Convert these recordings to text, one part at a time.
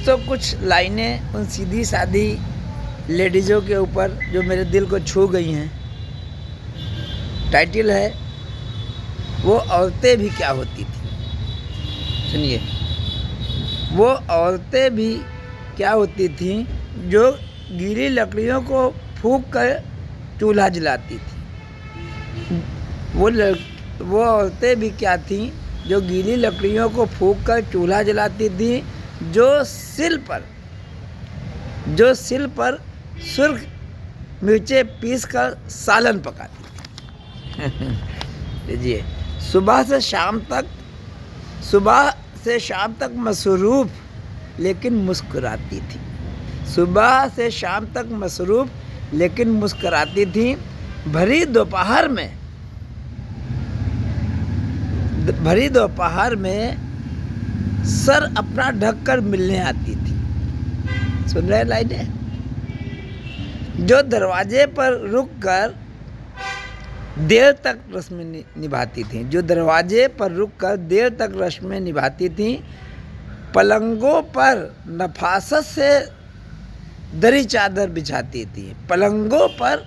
दोस्तों, कुछ लाइनें उन सीधी सादी लेडीज़ों के ऊपर जो मेरे दिल को छू गई हैं। टाइटल है वो औरतें भी क्या होती थी। सुनिए, वो औरतें भी क्या होती थी जो गीली लकड़ियों को फूंक कर चूल्हा जलाती थी। वो औरतें भी क्या थीं जो गीली लकड़ियों को फूंक कर चूल्हा जलाती थी, जो सिल पर सुर्ख मिर्चें पीस कर सालन पकाती थी। लीजिए, सुबह से शाम तक मसरूफ़ लेकिन मुस्कुराती थी। सुबह से शाम तक मसरूफ़ लेकिन मुस्कुराती थी। भरी दोपहर में सर अपना ढककर मिलने आती थी। सुन रहे लाइनें? जो दरवाजे पर रुककर देर तक रस्में निभाती थी। जो दरवाजे पर रुककर देर तक रस्में निभाती थी। पलंगों पर नफासत से दरी चादर बिछाती थी। पलंगों पर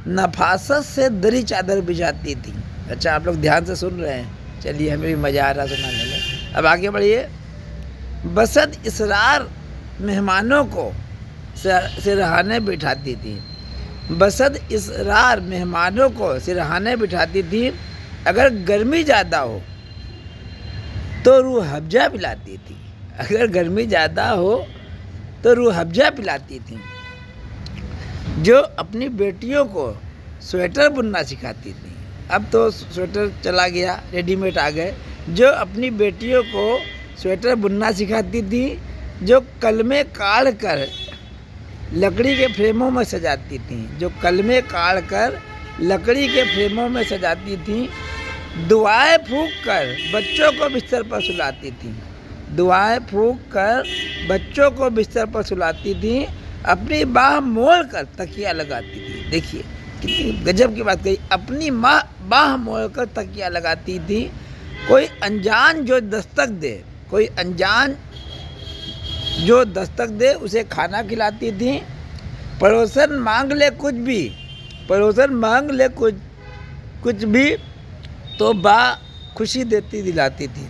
नफासत से दरी चादर बिछाती थी। अच्छा, आप लोग ध्यान से सुन रहे हैं? चलिए, हमें भी मज़ा आ रहा सुनाने में। अब आगे बढ़िए। बसत इसरार मेहमानों को सिरहाने बिठाती थी। बसत इसरार मेहमानों को सिरहाने बिठाती थी। अगर गर्मी ज़्यादा हो तो रूह अफ़ज़ा पिलाती थी। अगर गर्मी ज़्यादा हो तो रूह अफ़ज़ा पिलाती थी। जो अपनी बेटियों को स्वेटर बुनना सिखाती थी। अब तो स्वेटर चला गया, रेडीमेड आ गए। जो अपनी बेटियों को स्वेटर बुनना सिखाती थी। जो कलमे काढ़ कर लकड़ी के फ्रेमों में सजाती थी। जो कलमे काढ़ कर लकड़ी के फ्रेमों में सजाती थी। दुआएं फूंक कर बच्चों को बिस्तर पर सुलाती थी। दुआएं फूंक कर बच्चों को बिस्तर पर सुलाती थी। अपनी बाह मोड़ कर तकिया लगाती थी। देखिए कितनी गजब की बात कही। अपनी बाह मोड़ कर तकिया लगाती थी। कोई अनजान जो दस्तक दे उसे खाना खिलाती थी। पड़ोसन मांग ले कुछ भी तो बा खुशी दिलाती थी।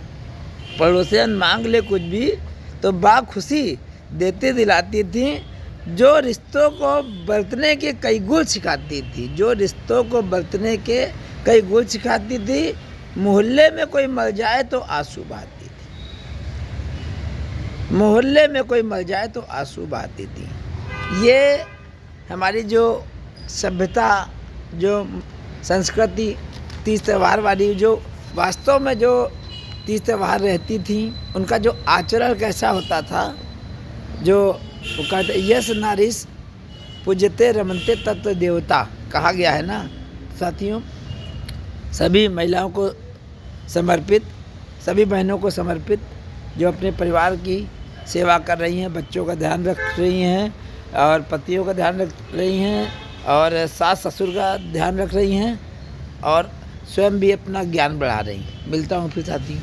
पड़ोसन मांग ले कुछ भी तो बा खुशी देती दिलाती थी। जो रिश्तों को बरतने के कई गुल सिखाती थी। मोहल्ले में कोई मर जाए तो आंसू बहाती थी। ये हमारी जो सभ्यता, जो संस्कृति, तीज त्यौहार वाली, जो वास्तव में जो तीज त्यौहार रहती थी, उनका जो आचरण कैसा होता था, जो वो कहते यस नारीस पूजते रमनते तत्व देवता कहा गया है ना साथियों। सभी महिलाओं को समर्पित, सभी बहनों को समर्पित जो अपने परिवार की सेवा कर रही हैं, बच्चों का ध्यान रख रही हैं और पतियों का ध्यान रख रही हैं और सास ससुर का ध्यान रख रही हैं और स्वयं भी अपना ज्ञान बढ़ा रही हैं। मिलता हूँ फिर साथी।